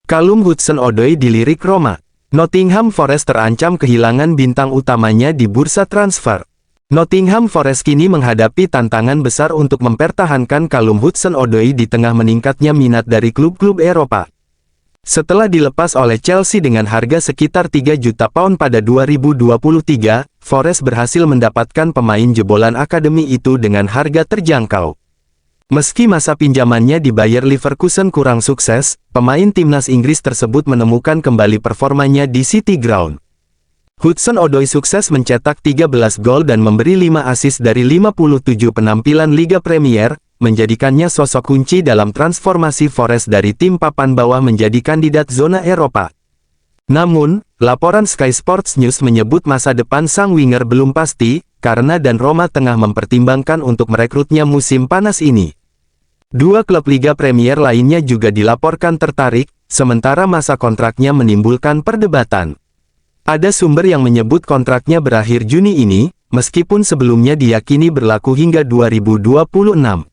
Callum Hudson-Odoi dilirik Roma. Nottingham Forest terancam kehilangan bintang utamanya di bursa transfer. Nottingham Forest kini menghadapi tantangan besar untuk mempertahankan Callum Hudson-Odoi di tengah meningkatnya minat dari klub-klub Eropa. Setelah dilepas oleh Chelsea dengan harga sekitar 3 juta pound pada 2023, Forest berhasil mendapatkan pemain jebolan akademi itu dengan harga terjangkau. Meski masa pinjamannya di Bayer Leverkusen kurang sukses, pemain timnas Inggris tersebut menemukan kembali performanya di City Ground. Hudson-Odoi sukses mencetak 13 gol dan memberi 5 assist dari 57 penampilan Liga Premier, menjadikannya sosok kunci dalam transformasi Forest dari tim papan bawah menjadi kandidat zona Eropa. Namun, laporan Sky Sports News menyebut masa depan sang winger belum pasti, karena Roma tengah mempertimbangkan untuk merekrutnya musim panas ini. Dua klub Liga Premier lainnya juga dilaporkan tertarik, sementara masa kontraknya menimbulkan perdebatan. Ada sumber yang menyebut kontraknya berakhir Juni ini, meskipun sebelumnya diyakini berlaku hingga 2026.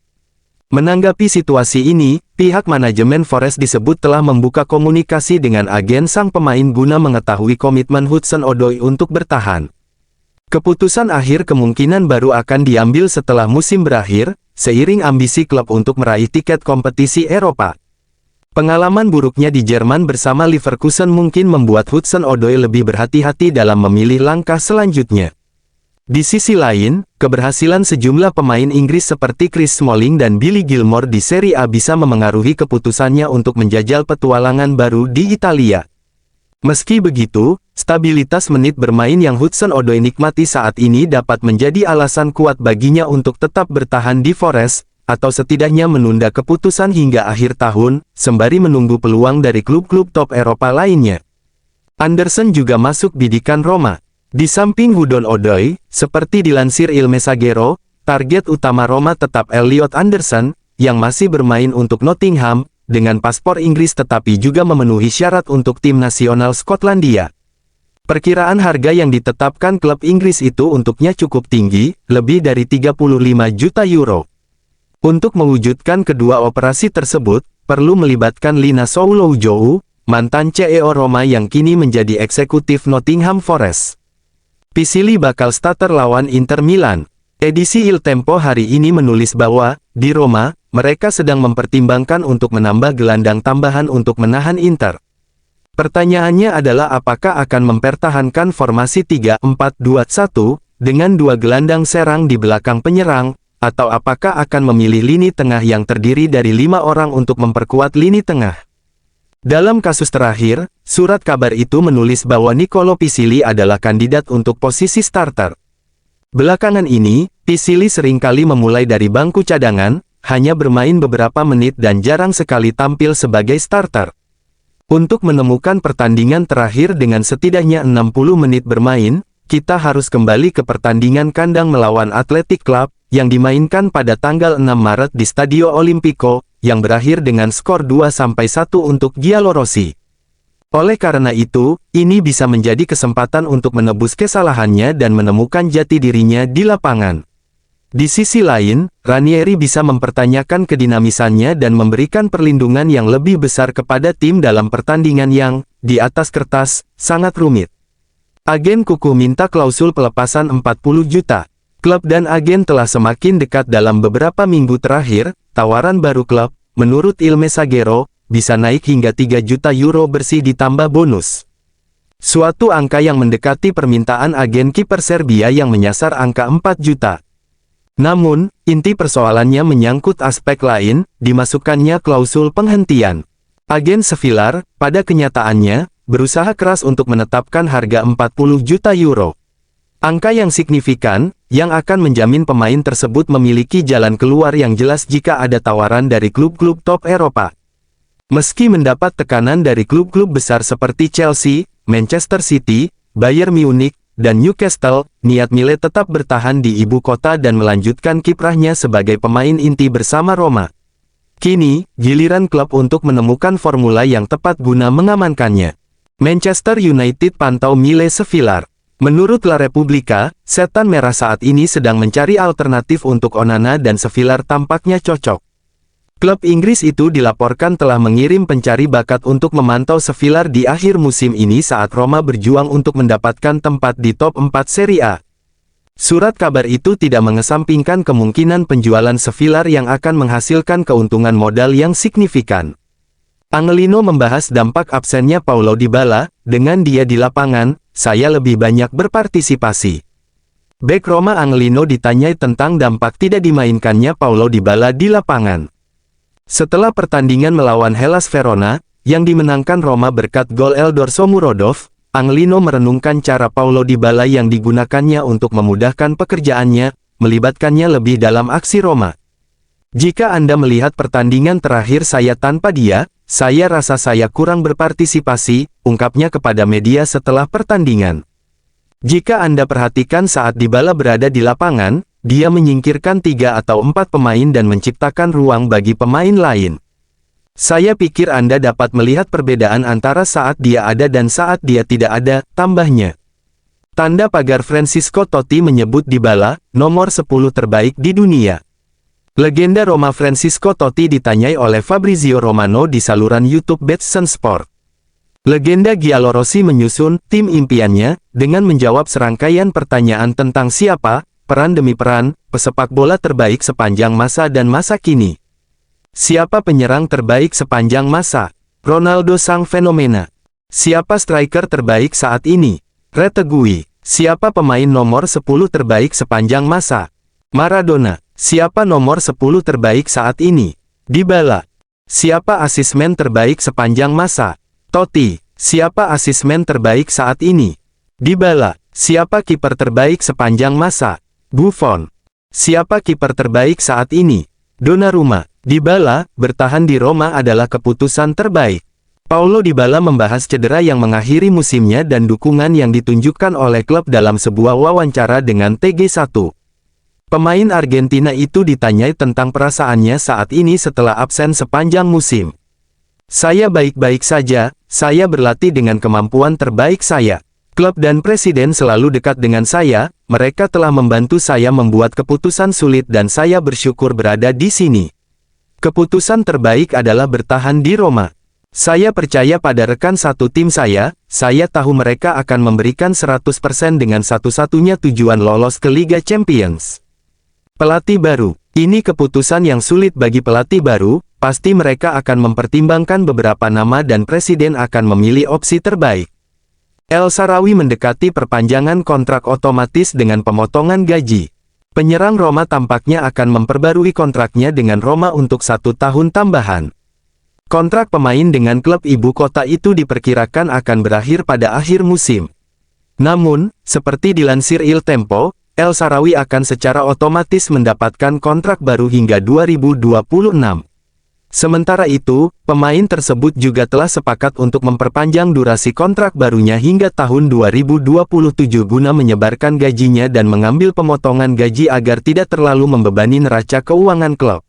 Menanggapi situasi ini, pihak manajemen Forest disebut telah membuka komunikasi dengan agen sang pemain guna mengetahui komitmen Hudson-Odoi untuk bertahan. Keputusan akhir kemungkinan baru akan diambil setelah musim berakhir, seiring ambisi klub untuk meraih tiket kompetisi Eropa. Pengalaman buruknya di Jerman bersama Leverkusen mungkin membuat Hudson-Odoi lebih berhati-hati dalam memilih langkah selanjutnya. Di sisi lain, keberhasilan sejumlah pemain Inggris seperti Chris Smalling dan Billy Gilmour di Serie A bisa memengaruhi keputusannya untuk menjajal petualangan baru di Italia. Meski begitu, stabilitas menit bermain yang Hudson-Odoi nikmati saat ini dapat menjadi alasan kuat baginya untuk tetap bertahan di Forest, atau setidaknya menunda keputusan hingga akhir tahun, sembari menunggu peluang dari klub-klub top Eropa lainnya. Anderson juga masuk bidikan Roma. Di samping Hudson-Odoi, seperti dilansir Il Messaggero, target utama Roma tetap Elliot Anderson, yang masih bermain untuk Nottingham, dengan paspor Inggris tetapi juga memenuhi syarat untuk tim nasional Skotlandia. Perkiraan harga yang ditetapkan klub Inggris itu untuknya cukup tinggi, lebih dari 35 juta euro. Untuk mewujudkan kedua operasi tersebut, perlu melibatkan Lina Souloujou, mantan CEO Roma yang kini menjadi eksekutif Nottingham Forest. Pisili bakal starter lawan Inter Milan. Edisi Il Tempo hari ini menulis bahwa, di Roma, mereka sedang mempertimbangkan untuk menambah gelandang tambahan untuk menahan Inter. Pertanyaannya adalah apakah akan mempertahankan formasi 3-4-2-1, dengan dua gelandang serang di belakang penyerang, atau apakah akan memilih lini tengah yang terdiri dari 5 orang untuk memperkuat lini tengah. Dalam kasus terakhir, surat kabar itu menulis bahwa Nicolo Pisili adalah kandidat untuk posisi starter. Belakangan ini, Pisili seringkali memulai dari bangku cadangan, hanya bermain beberapa menit dan jarang sekali tampil sebagai starter. Untuk menemukan pertandingan terakhir dengan setidaknya 60 menit bermain, kita harus kembali ke pertandingan kandang melawan Athletic Club, yang dimainkan pada tanggal 6 Maret di Stadio Olimpico, yang berakhir dengan skor 2-1 untuk Giallorossi. Oleh karena itu, ini bisa menjadi kesempatan untuk menebus kesalahannya dan menemukan jati dirinya di lapangan. Di sisi lain, Ranieri bisa mempertanyakan kedinamisannya dan memberikan perlindungan yang lebih besar kepada tim dalam pertandingan yang, di atas kertas, sangat rumit. Agen Kuku minta klausul pelepasan 40 juta. Klub dan agen telah semakin dekat dalam beberapa minggu terakhir. Tawaran baru klub, menurut Il Messaggero, bisa naik hingga 3 juta euro bersih ditambah bonus. Suatu angka yang mendekati permintaan agen kiper Serbia yang menyasar angka 4 juta. Namun, inti persoalannya menyangkut aspek lain, dimasukkannya klausul penghentian. Agen Sevillar, pada kenyataannya, berusaha keras untuk menetapkan harga 40 juta euro. Angka yang signifikan, yang akan menjamin pemain tersebut memiliki jalan keluar yang jelas jika ada tawaran dari klub-klub top Eropa. Meski mendapat tekanan dari klub-klub besar seperti Chelsea, Manchester City, Bayern Munich, dan Newcastle, niat Mile tetap bertahan di ibu kota dan melanjutkan kiprahnya sebagai pemain inti bersama Roma. Kini, giliran klub untuk menemukan formula yang tepat guna mengamankannya. Manchester United pantau Mile Sevillar. Menurut La Repubblica, setan merah saat ini sedang mencari alternatif untuk Onana dan Sevillar tampaknya cocok. Klub Inggris itu dilaporkan telah mengirim pencari bakat untuk memantau Sevilla di akhir musim ini saat Roma berjuang untuk mendapatkan tempat di top 4 Serie A. Surat kabar itu tidak mengesampingkan kemungkinan penjualan Sevilla yang akan menghasilkan keuntungan modal yang signifikan. Angelino membahas dampak absennya Paulo Dybala, dengan dia di lapangan, saya lebih banyak berpartisipasi. Bek Roma Angelino ditanyai tentang dampak tidak dimainkannya Paulo Dybala di lapangan. Setelah pertandingan melawan Hellas Verona, yang dimenangkan Roma berkat gol Eldor Shomurodov, Angelino merenungkan cara Paulo Dybala yang digunakannya untuk memudahkan pekerjaannya, melibatkannya lebih dalam aksi Roma. Jika Anda melihat pertandingan terakhir saya tanpa dia, saya rasa saya kurang berpartisipasi, ungkapnya kepada media setelah pertandingan. Jika Anda perhatikan saat Dybala berada di lapangan, dia menyingkirkan 3 atau 4 pemain dan menciptakan ruang bagi pemain lain. Saya pikir Anda dapat melihat perbedaan antara saat dia ada dan saat dia tidak ada, tambahnya. Tanda pagar Francisco Totti menyebut Dybala, nomor 10 terbaik di dunia. Legenda Roma Francisco Totti ditanyai oleh Fabrizio Romano di saluran YouTube Betson Sport. Legenda Giallorossi menyusun tim impiannya, dengan menjawab serangkaian pertanyaan tentang siapa, peran demi peran, pesepak bola terbaik sepanjang masa dan masa kini. Siapa penyerang terbaik sepanjang masa? Ronaldo sang fenomena. Siapa striker terbaik saat ini? Retegui. Siapa pemain nomor 10 terbaik sepanjang masa? Maradona. Siapa nomor 10 terbaik saat ini? Dybala. Siapa asismen terbaik sepanjang masa? Totti. Siapa asismen terbaik saat ini? Dybala. Siapa kiper terbaik sepanjang masa? Buffon. Siapa kiper terbaik saat ini? Donnarumma. Dybala, bertahan di Roma adalah keputusan terbaik. Paulo Dybala membahas cedera yang mengakhiri musimnya dan dukungan yang ditunjukkan oleh klub dalam sebuah wawancara dengan TG1. Pemain Argentina itu ditanyai tentang perasaannya saat ini setelah absen sepanjang musim. Saya baik-baik saja, saya berlatih dengan kemampuan terbaik saya. Klub dan presiden selalu dekat dengan saya, mereka telah membantu saya membuat keputusan sulit dan saya bersyukur berada di sini. Keputusan terbaik adalah bertahan di Roma. Saya percaya pada rekan satu tim saya tahu mereka akan memberikan 100% dengan satu-satunya tujuan lolos ke Liga Champions. Pelatih baru, ini keputusan yang sulit bagi pelatih baru, pasti mereka akan mempertimbangkan beberapa nama dan presiden akan memilih opsi terbaik. El Shaarawy mendekati perpanjangan kontrak otomatis dengan pemotongan gaji. Penyerang Roma tampaknya akan memperbarui kontraknya dengan Roma untuk 1 tahun tambahan. Kontrak pemain dengan klub ibu kota itu diperkirakan akan berakhir pada akhir musim. Namun, seperti dilansir Il Tempo, El Shaarawy akan secara otomatis mendapatkan kontrak baru hingga 2026. Sementara itu, pemain tersebut juga telah sepakat untuk memperpanjang durasi kontrak barunya hingga tahun 2027 guna menyebarkan gajinya dan mengambil pemotongan gaji agar tidak terlalu membebani neraca keuangan klub.